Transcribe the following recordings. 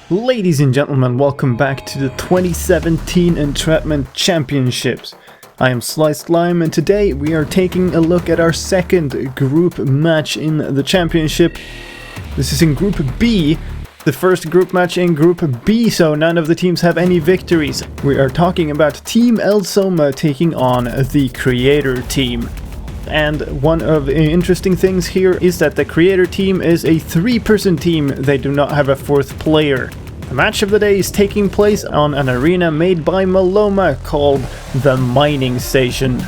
Ladies and gentlemen, welcome back to the 2017 Entrapment Championships. I am slicedlime and today we are taking a look at our second group match in the championship. This is in Group B, the first group match in Group B, so none of the teams have any victories. We are talking about Team Elsoma taking on the Creator team. And one of the interesting things here is that the Creator team is a 3-person team. They do not have a 4th player. The match of the day is taking place on an arena made by Mojang called the Mining Station.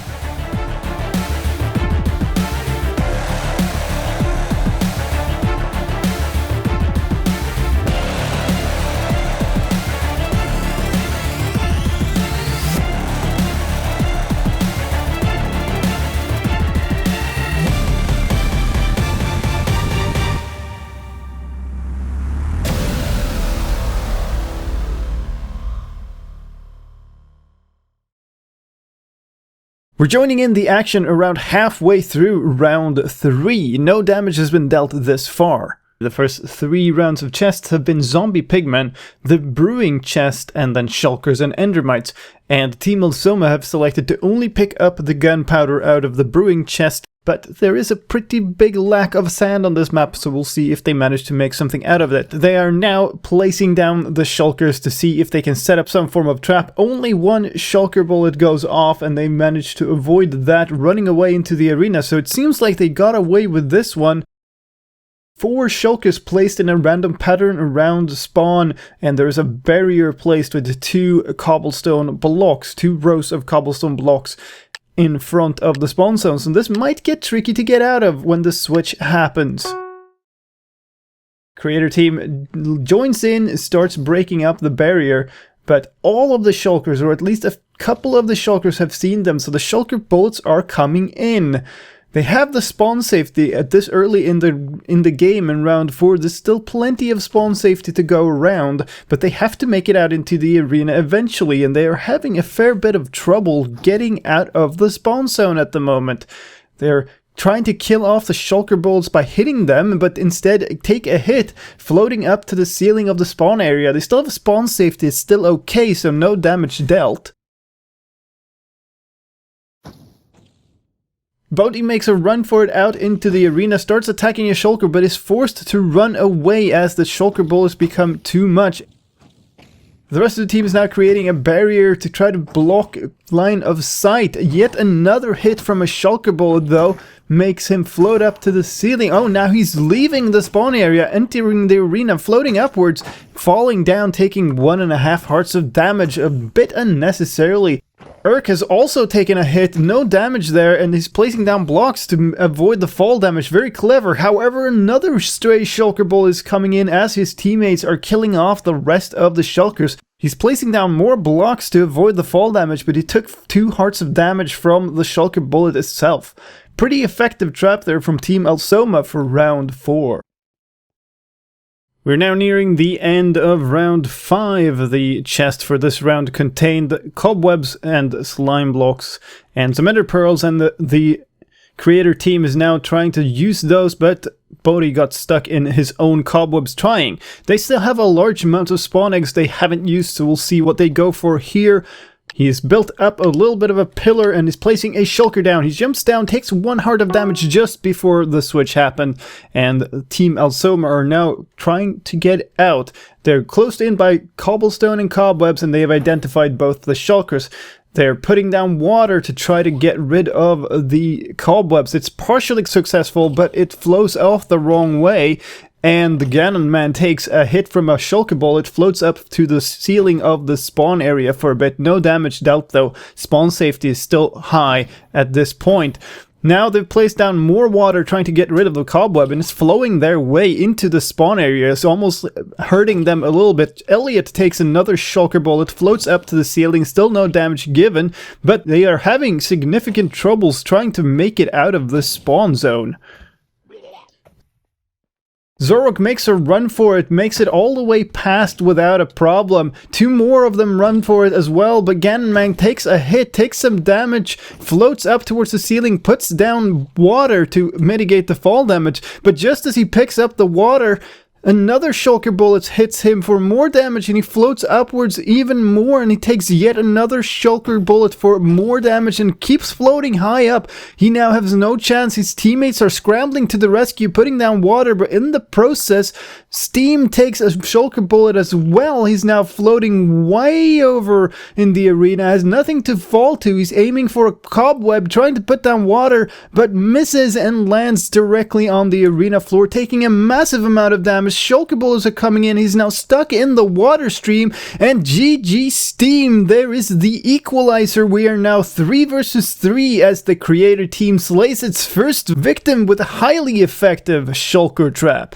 We're joining in the action around halfway through round 3. No damage has been dealt this far. The first 3 rounds of chests have been Zombie Pigmen, the Brewing Chest, and then Shulkers and Endermites. And Team Elsoma have selected to only pick up the gunpowder out of the Brewing Chest, but there is a pretty big lack of sand on this map, so we'll see if they manage to make something out of it. They are now placing down the Shulkers to see if they can set up some form of trap. Only one Shulker bullet goes off and they manage to avoid that running away into the arena, so it seems like they got away with this one. 4 Shulkers placed in a random pattern around spawn, and there's a barrier placed with 2 cobblestone blocks, 2 rows of cobblestone blocks in front of the spawn zones, and this might get tricky to get out of when the switch happens. Creator team joins in, starts breaking up the barrier, but all of the Shulkers, or at least a couple of the Shulkers, have seen them, so the Shulker bullets are coming in. They have the spawn safety at this early in the game in round 4. There's still plenty of spawn safety to go around, but they have to make it out into the arena eventually, and they are having a fair bit of trouble getting out of the spawn zone at the moment. They're trying to kill off the Shulker bullets by hitting them, but instead take a hit floating up to the ceiling of the spawn area. They still have spawn safety, it's still okay, so no damage dealt. Bodhi makes a run for it out into the arena, starts attacking a Shulker, but is forced to run away as the Shulker bullets become too much. The rest of the team is now creating a barrier to try to block line of sight. Yet another hit from a Shulker bullet, though, makes him float up to the ceiling. Oh, now he's leaving the spawn area, entering the arena, floating upwards, falling down, taking 1.5 hearts of damage, a bit unnecessarily. Urk has also taken a hit, no damage there, and he's placing down blocks to avoid the fall damage. Very clever. However, another stray Shulker bullet is coming in as his teammates are killing off the rest of the Shulkers. He's placing down more blocks to avoid the fall damage, but he took 2 hearts of damage from the Shulker bullet itself. Pretty effective trap there from Team Elsoma for round 4. We're now nearing the end of round 5. The chest for this round contained cobwebs and slime blocks and some ender pearls, and the Creator team is now trying to use those, but Bodhi got stuck in his own cobwebs trying. They still have a large amount of spawn eggs they haven't used, so we'll see what they go for here. He's built up a little bit of a pillar and is placing a Shulker down. He jumps down, takes 1 heart of damage just before the switch happened, and Team Elsoma are now trying to get out. They're closed in by cobblestone and cobwebs, and they have identified both the Shulkers. They're putting down water to try to get rid of the cobwebs. It's partially successful, but it flows off the wrong way. And the Ganon man takes a hit from a Shulker bullet, floats up to the ceiling of the spawn area for a bit. No damage dealt though. Spawn safety is still high at this point. Now they've placed down more water trying to get rid of the cobweb, and it's flowing their way into the spawn area. It's almost hurting them a little bit. Elliot takes another Shulker bullet, floats up to the ceiling, still no damage given, but they are having significant troubles trying to make it out of the spawn zone. Zorok makes a run for it, makes it all the way past without a problem. 2 more of them run for it as well, but Ganonmang takes a hit, takes some damage, floats up towards the ceiling, puts down water to mitigate the fall damage, but just as he picks up the water, Another shulker bullet hits him for more damage, and he floats upwards even more, and he takes yet another shulker bullet for more damage and keeps floating high up. He now has no chance. His teammates are scrambling to the rescue, putting down water, but in the process, Steam takes a shulker bullet as well. He's now floating way over in the arena, has nothing to fall to. He's aiming for a cobweb, trying to put down water, but misses and lands directly on the arena floor, taking a massive amount of damage. Shulker bullets are coming in. He's now stuck in the water stream, and GG Steam, there is the equalizer. We are now 3 versus 3 as the creator team slays its first victim with a highly effective shulker trap.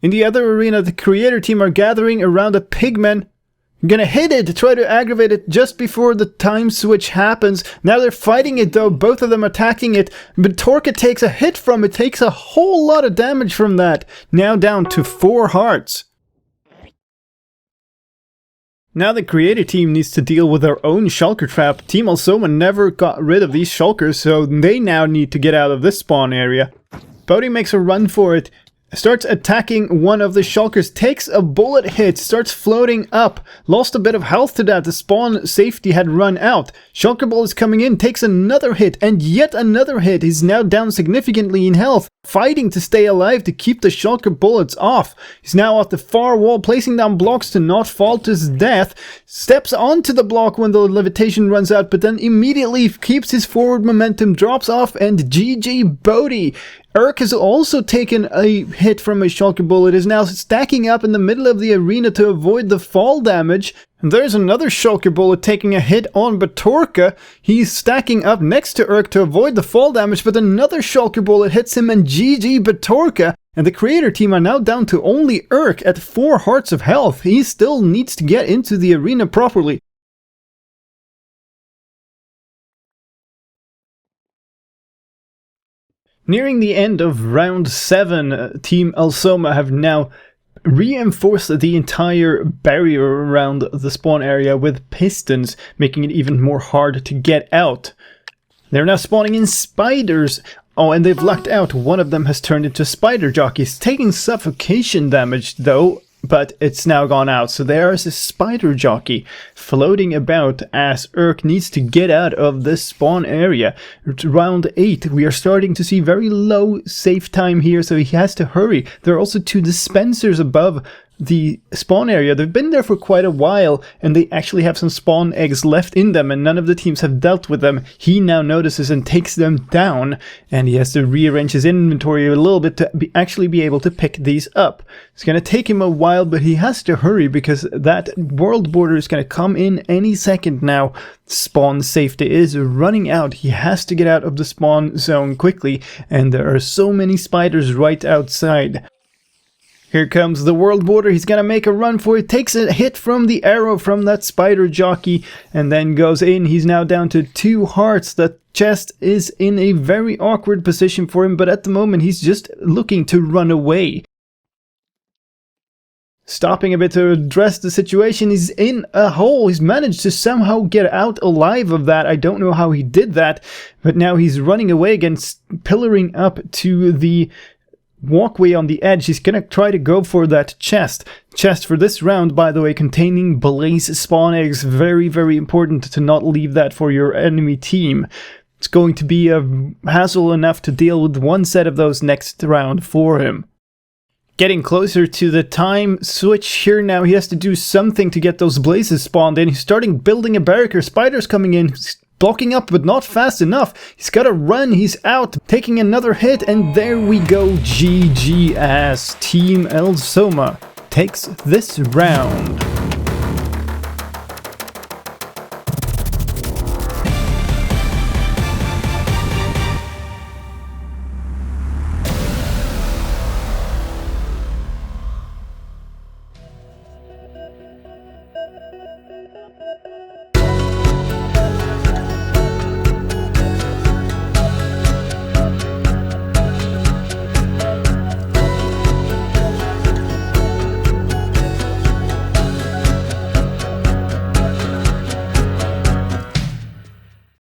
In the other arena, the creator team are gathering around a pigman. Gonna hit it to try to aggravate it just before the time switch happens. Now they're fighting it though, both of them attacking it, but Torka takes a hit from it, takes a whole lot of damage from that. Now down to 4 hearts. Now the creator team needs to deal with their own shulker trap. Team Elsoma never got rid of these shulkers, so they now need to get out of this spawn area. Bodhi makes a run for it. Starts attacking one of the shulkers, takes a bullet hit, starts floating up, lost a bit of health to that, the spawn safety had run out. Shulker bullets coming in, takes another hit, and yet another hit. He's now down significantly in health, fighting to stay alive to keep the shulker bullets off. He's now at the far wall, placing down blocks to not fall to his death, steps onto the block when the levitation runs out, but then immediately keeps his forward momentum, drops off, and GG Bodhi. Urk has also taken a hit from a shulker bullet, is now stacking up in the middle of the arena to avoid the fall damage. And there's another shulker bullet taking a hit on Batorka. He's stacking up next to Urk to avoid the fall damage, but another shulker bullet hits him, and GG Batorka. And the creator team are now down to only Urk at 4 hearts of health. He still needs to get into the arena properly. Nearing the end of round 7, Team Elsoma have now reinforced the entire barrier around the spawn area with pistons, making it even more hard to get out. They're now spawning in spiders. Oh, and they've lucked out. One of them has turned into spider jockeys, taking suffocation damage though, but it's now gone out. So there is a spider jockey floating about as Urk needs to get out of this spawn area. Round 8, we are starting to see very low save time here, so he has to hurry. There are also 2 dispensers above the spawn area. They've been there for quite a while, and they actually have some spawn eggs left in them, and none of the teams have dealt with them. He now notices and takes them down, and he has to rearrange his inventory a little bit to actually be able to pick these up. It's going to take him a while, but he has to hurry because that world border is going to come in any second now. Spawn safety is running out. He has to get out of the spawn zone quickly, and there are so many spiders right outside. Here comes the world border. He's gonna make a run for it, takes a hit from the arrow from that spider jockey, and then goes in. He's now down to 2 hearts. The chest is in a very awkward position for him, but at the moment he's just looking to run away. Stopping a bit to address the situation, he's in a hole. He's managed to somehow get out alive of that. I don't know how he did that, but now he's running away again, pillaring up to the walkway on the edge. He's gonna try to go for that chest. Chest for this round, by the way, containing blaze spawn eggs. Very, very important to not leave that for your enemy team. It's going to be a hassle enough to deal with one set of those next round for him. Getting closer to the time switch here now. He has to do something to get those blazes spawned in. He's starting building a barrier. Spiders coming in, blocking up, but not fast enough. He's got to run. He's out, taking another hit, and there we go. GG as Team Elsoma takes this round.